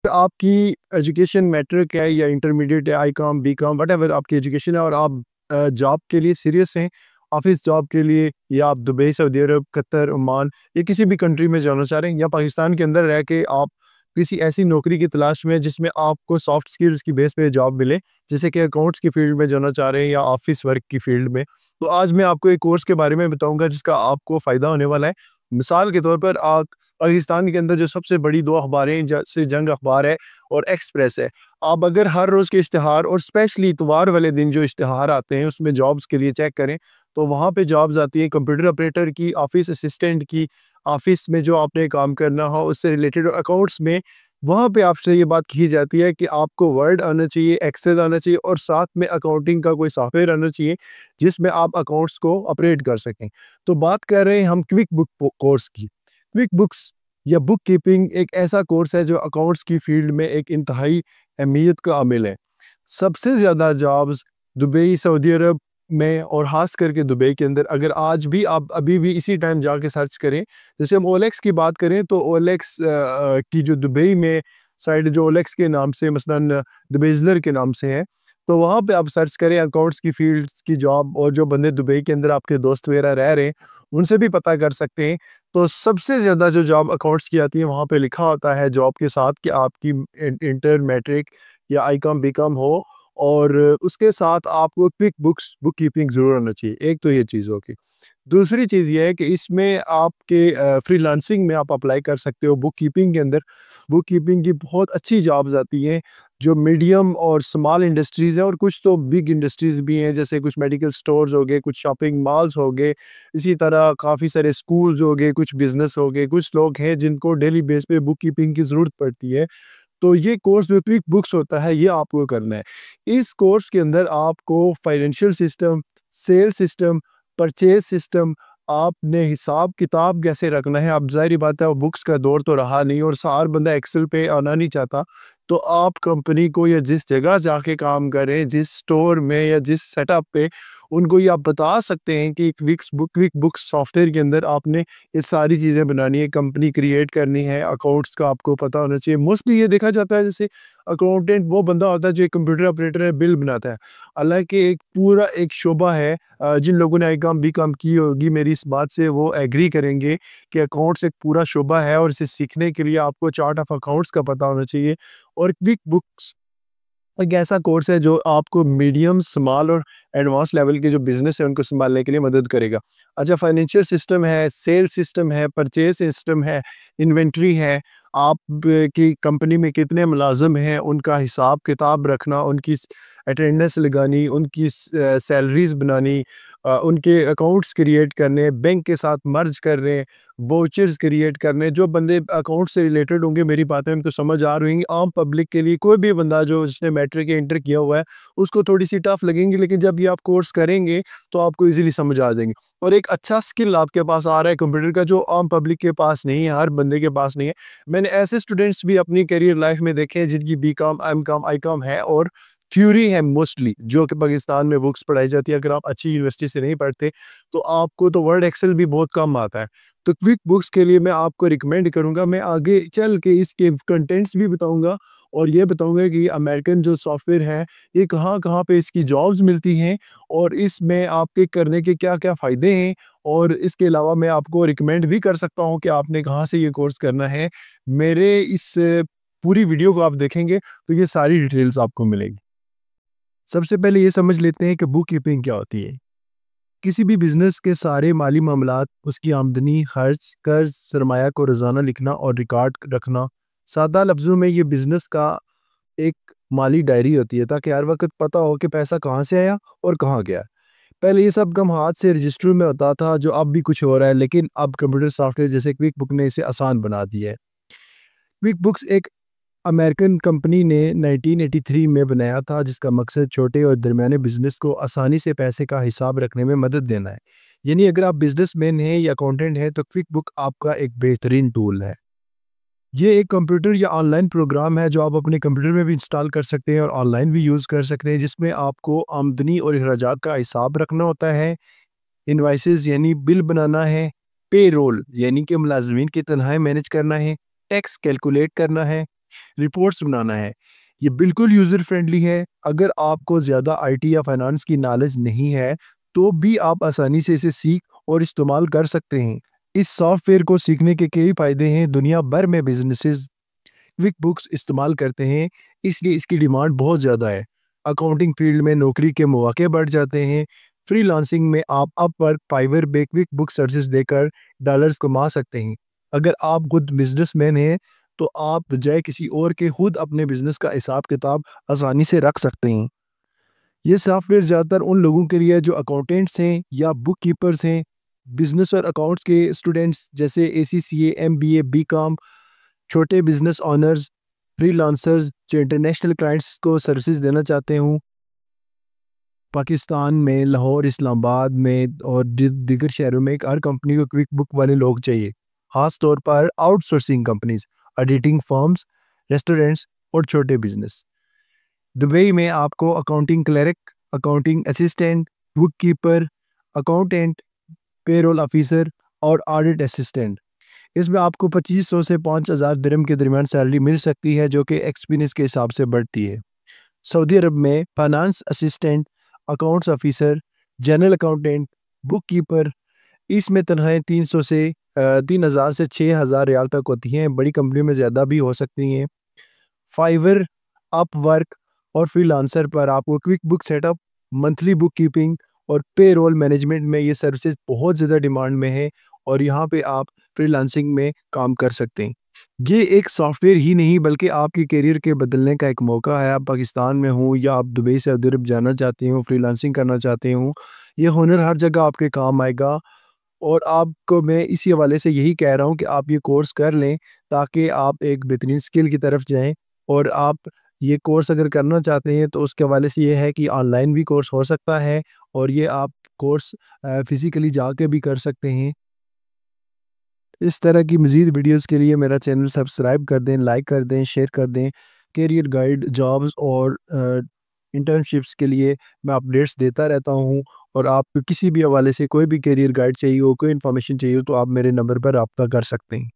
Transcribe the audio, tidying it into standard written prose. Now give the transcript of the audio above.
आपकी education matric है या इंटरमीडिएट है, आईकॉम, बीकॉम, व्हाटएवर आपकी एजुकेशन है और आप जॉब के लिए सीरियस हैं, ऑफिस जॉब के लिए, या आप दुबई, सऊदी अरब, कतर, ओमान या किसी भी कंट्री में जाना चाह रहे हैं, या पाकिस्तान के अंदर रह के आप किसी ऐसी नौकरी की तलाश में जिसमें आपको सॉफ्ट स्किल्स की बेस पे जॉब मिले, जैसे कि अकाउंट्स की फील्ड में जाना चाह रहे हैं या ऑफिस वर्क की फील्ड में, तो आज मैं आपको एक कोर्स के बारे में बताऊंगा जिसका आपको फ़ायदा होने वाला है। मिसाल के तौर पर आप पाकिस्तान के अंदर जो सबसे बड़ी 2 अखबारें जैसे जंग अखबार है और एक्सप्रेस है। आप अगर हर रोज़ के इश्तिहार और स्पेशली इतवार वाले दिन जो इश्तिहार आते हैं उसमें जॉब्स के लिए चेक करें, तो वहाँ पे जॉब्स आती हैं कंप्यूटर ऑपरेटर की, ऑफ़िस असिस्टेंट की, ऑफ़िस में जो आपने काम करना हो उससे रिलेटेड, अकाउंट्स में वहाँ पे आपसे ये बात कही जाती है कि आपको वर्ड आना चाहिए, एक्सेल आना चाहिए और साथ में अकाउंटिंग का कोई सॉफ्टवेयर आना चाहिए जिसमें आप अकाउंट्स को ऑपरेट कर सकें। तो बात कर रहे हैं हम क्विक बुक कोर्स की। क्विक बुक्स या बुक कीपिंग एक ऐसा कोर्स है जो अकाउंट्स की फील्ड में एक इंतहाई अहमियत का आमिल है। सबसे ज़्यादा जॉब्स दुबई, सऊदी अरब में और ख़ास करके दुबई के अंदर, अगर आज भी आप अभी भी इसी टाइम जाके सर्च करें, जैसे हम ओलेक्स की बात करें तो ओलेक्स की जो दुबई में साइड जो ओलेक्स के नाम से मसलन दुबेज़लर के नाम से है, तो वहाँ पे आप सर्च करें अकाउंट्स की फील्ड्स की जॉब, और जो बंदे दुबई के अंदर आपके दोस्त वगैरह रह रहे हैं उनसे भी पता कर सकते हैं। तो सबसे ज़्यादा जो जॉब अकाउंट्स की आती है वहाँ पे लिखा होता है जॉब के साथ कि आपकी इंटर मैट्रिक या आईकॉम बीकॉम हो, और उसके साथ आपको क्विक बुक्स बुक कीपिंग ज़रूर आना चाहिए। एक तो ये चीज़ होगी। दूसरी चीज़ ये है कि इसमें आपके फ्रीलांसिंग में आप अप्लाई कर सकते हो बुक कीपिंग के अंदर। बुक कीपिंग की बहुत अच्छी जॉब्स आती हैं जो मीडियम और स्मॉल इंडस्ट्रीज़ हैं, और कुछ तो बिग इंडस्ट्रीज़ भी हैं, जैसे कुछ मेडिकल स्टोर्स हो गए, कुछ शॉपिंग मॉल्स हो गए, इसी तरह काफ़ी सारे स्कूल्स हो गए, कुछ बिज़नेस हो गए। कुछ लोग हैं जिनको डेली बेस पे बुक कीपिंग की ज़रूरत पड़ती है। तो ये कोर्स जो क्विक बुक्स होता है ये आपको करना है। इस कोर्स के अंदर आपको financial system, sale system, purchase system, आपने हिसाब किताब कैसे रखना है। अब ज़ाहिर-सी बात है, वो बुक्स का दौर तो रहा नहीं और हर बंदा एक्सेल पे आना नहीं चाहता। तो आप कंपनी को या जिस जगह जाके काम कर रहे हैं, जिस स्टोर में या जिस सेटअप पे, उनको ये आप बता सकते हैं कि क्विक बुक्स सॉफ्टवेयर के अंदर आपने ये सारी चीज़ें बनानी है, कंपनी क्रिएट करनी है, अकाउंट्स का आपको पता होना चाहिए। मोस्टली ये देखा जाता है जैसे अकाउंटेंट वो बंदा होता है जो एक कंप्यूटर ऑपरेटर है, बिल बनाता है। हालाँकि एक पूरा एक शोबा है, जिन लोगों ने आईकॉम बीकॉम की होगी मेरी इस बात से वो एग्री करेंगे कि अकाउंट्स एक पूरा शोबा है, और इसे सीखने के लिए आपको चार्ट ऑफ अकाउंट्स का पता होना चाहिए। और क्विक बुक्स एक ऐसा कोर्स है जो आपको मीडियम, स्मॉल और एडवांस लेवल के जो बिज़नेस है उनको सँभालने के लिए मदद करेगा। अच्छा, फाइनेंशियल सिस्टम है, सेल सिस्टम है, परचेज़ सिस्टम है, इन्वेंटरी है, आप की कंपनी में कितने मुलाज़िम हैं, उनका हिसाब-किताब रखना, उनकी अटेंडेंस लगानी, उनकी सैलरीज़ बनानी, उनके अकाउंट्स क्रिएट करने, बैंक के साथ मर्ज करने, वाउचर्स क्रिएट करने। जो बंदे अकाउंट से रिलेटेड होंगे, मेरी बातें उनको समझ आ रही होंगी। आम पब्लिक के लिए कोई भी बंदा जो जिसने मैट्रिक या इंटर किया हुआ है, उसको थोड़ी-सी टफ लगेंगी, लेकिन जब ये आप कोर्स करेंगे, तो आपको ईज़िली समझ आ जाएँगी। और एक अच्छा स्किल आपके पास आ रहा है कंप्यूटर का, जो आम पब्लिक के पास नहीं है, हर बंदे के पास नहीं है। मैंने ऐसे स्टूडेंट्स भी अपनी करियर लाइफ़ में देखे हैं जिनकी बीकॉम, एमकॉम, आईकॉम है और थ्योरी है मोस्टली, जो कि पाकिस्तान में बुक्स पढ़ाई जाती है। अगर आप अच्छी यूनिवर्सिटी से नहीं पढ़ते, तो आपको तो वर्ड एक्सेल भी बहुत कम आता है। तो क्विक बुक्स के लिए मैं आपको रिकमेंड करूँगा। मैं आगे चल के इसके कंटेंट्स भी बताऊँगा, और ये बताऊँगा कि अमेरिकन जो सॉफ्टवेयर है, ये कहाँ-कहाँ पे इसकी जॉब्स मिलती हैं, और इसमें आपके करने के क्या-क्या फ़ायदे हैं, और इसके अलावा मैं आपको रिकमेंड भी कर सकता हूँ कि आपने कहाँ से ये कोर्स करना है। मेरे इस पूरी वीडियो को आप देखेंगे, तो ये सारी डिटेल्स आपको मिलेगी। सबसे पहले ये समझ लेते हैं कि बुक कीपिंग क्या होती है। किसी भी बिज़नेस के सारे माली मामलात, उसकी आमदनी, खर्च, कर्ज, सरमाया को रोज़ाना लिखना और रिकॉर्ड रखना। सादा लफ्ज़ों में ये बिज़नेस का एक माली डायरी होती है, ताकि हर वक़्त पता हो कि पैसा कहाँ से आया और कहाँ गया। पहले ये सब काम हाथ से रजिस्टर में होता था, जो अब भी कुछ हो रहा है, लेकिन अब कंप्यूटर सॉफ्टवेयर जैसे क्विक बुक ने इसे आसान बना दिया है। क्विक बुक्स एक अमेरिकन कंपनी ने 1983 में बनाया था, जिसका मकसद छोटे और दरमियाने बिजनेस को आसानी से पैसे का हिसाब रखने में मदद देना है। यानी अगर आप बिजनेसमैन हैं या अकाउंटेंट हैं, तो क्विक बुक आपका एक बेहतरीन टूल है। ये एक कंप्यूटर या ऑनलाइन प्रोग्राम है जो आप अपने कंप्यूटर में भी इंस्टॉल कर सकते हैं और ऑनलाइन भी यूज़ कर सकते हैं, जिसमें आपको आमदनी और अखराजात का हिसाब रखना होता है, इनवॉइसेस यानी बिल बनाना है, पेरोल यानी कि मुलाजमीन की तनख्वाहें मैनेज करना है, टैक्स कैलकुलेट करना है, रिपोर्ट्स बनाना है। ये बिल्कुल यूज़र फ्रेंडली है। अगर आपको ज़्यादा आईटी या फाइनेंस की नॉलेज नहीं है, तो भी आप आसानी से इसे सीख और इस्तेमाल कर सकते हैं। इस सॉफ्टवेयर को सीखने के कई फ़ायदे हैं। दुनिया भर में बिज़नेसेस क्विकबुक्स इस्तेमाल करते हैं, इसलिए इसकी डिमांड बहुत ज़्यादा है। अकाउंटिंग फील्ड में नौकरी के मौके बढ़ जाते हैं। फ्रीलांसिंग में आप अपवर्क, फाइवर पे क्विकबुक सर्विसेज देकर डॉलर्स कमा सकते हैं। अगर आप खुद बिजनेसमैन हैं, तो आप बजाय किसी और के खुद अपने बिजनेस का हिसाब-किताब आसानी से रख सकते हैं। ये सॉफ्टवेयर ज़्यादातर उन लोगों के लिए है जो अकाउंटेंट्स हैं या बुक कीपर्स हैं, बिजनेस और अकाउंट्स के स्टूडेंट्स जैसे एसीसीए, एमबीए, बीकॉम, छोटे बिजनेस ओनर्स, फ्रीलांसर्स जो इंटरनेशनल क्लाइंट्स को सर्विसेज देना चाहते हूँ। पाकिस्तान में लाहौर, इस्लामाबाद में और दीगर शहरों में हर कंपनी को क्विक बुक वाले लोग चाहिए। ख़ास तौर पर outsourcing companies, auditing firms, restaurants और छोटे बिजनेस। दुबई में आपको accounting clerk, accounting assistant, book keeper, accountant, payroll officer और ऑडिट असिस्टेंट। इसमें आपको 2500 से 5000 दिरहम के दरमियान सैलरी मिल सकती है, जो कि एक्सपीरियंस के हिसाब से बढ़ती है। सऊदी अरब में finance assistant, accounts officer, general accountant, book keeper, इसमें तनख्वाहें 300 से 3000 से 6000 रियाल तक होती हैं। बड़ी कंपनियों में ज़्यादा भी हो सकती हैं। फाइवर, अपवर्क और फ्रीलांसर पर आपको quick book setup, monthly book keeping और पेरोल मैनेजमेंट में ये सर्विसेज बहुत ज़्यादा डिमांड में है और यहाँ पे आप फ्रीलांसिंग में काम कर सकते हैं। ये एक सॉफ्टवेयर ही नहीं बल्कि आपके करियर के बदलने का एक मौका है। आप पाकिस्तान में हों या आप दुबई से सऊदी अरब जाना चाहते हो, फ्रीलांसिंग करना चाहते हो, ये हुनर हर जगह आपके काम आएगा। और आपको मैं इसी हवाले से यही कह रहा हूँ कि आप ये कोर्स कर लें, ताकि आप एक बेहतरीन स्किल की तरफ जाएँ। और आप ये कोर्स अगर करना चाहते हैं, तो उसके हवाले से ये है कि ऑनलाइन भी कोर्स हो सकता है और ये आप कोर्स फिज़िकली जाके भी कर सकते हैं। इस तरह की मज़ीद वीडियोज़ के लिए मेरा चैनल सब्सक्राइब कर दें, लाइक कर दें, शेयर कर दें। करियर गाइड, जॉब्स और इंटर्नशिप्स के लिए मैं अपडेट्स देता रहता हूँ। और आपको किसी भी हवाले से कोई भी करियर गाइड चाहिए हो, कोई इन्फॉर्मेशन चाहिए हो, तो आप मेरे नंबर पर रब्ता कर सकते हैं।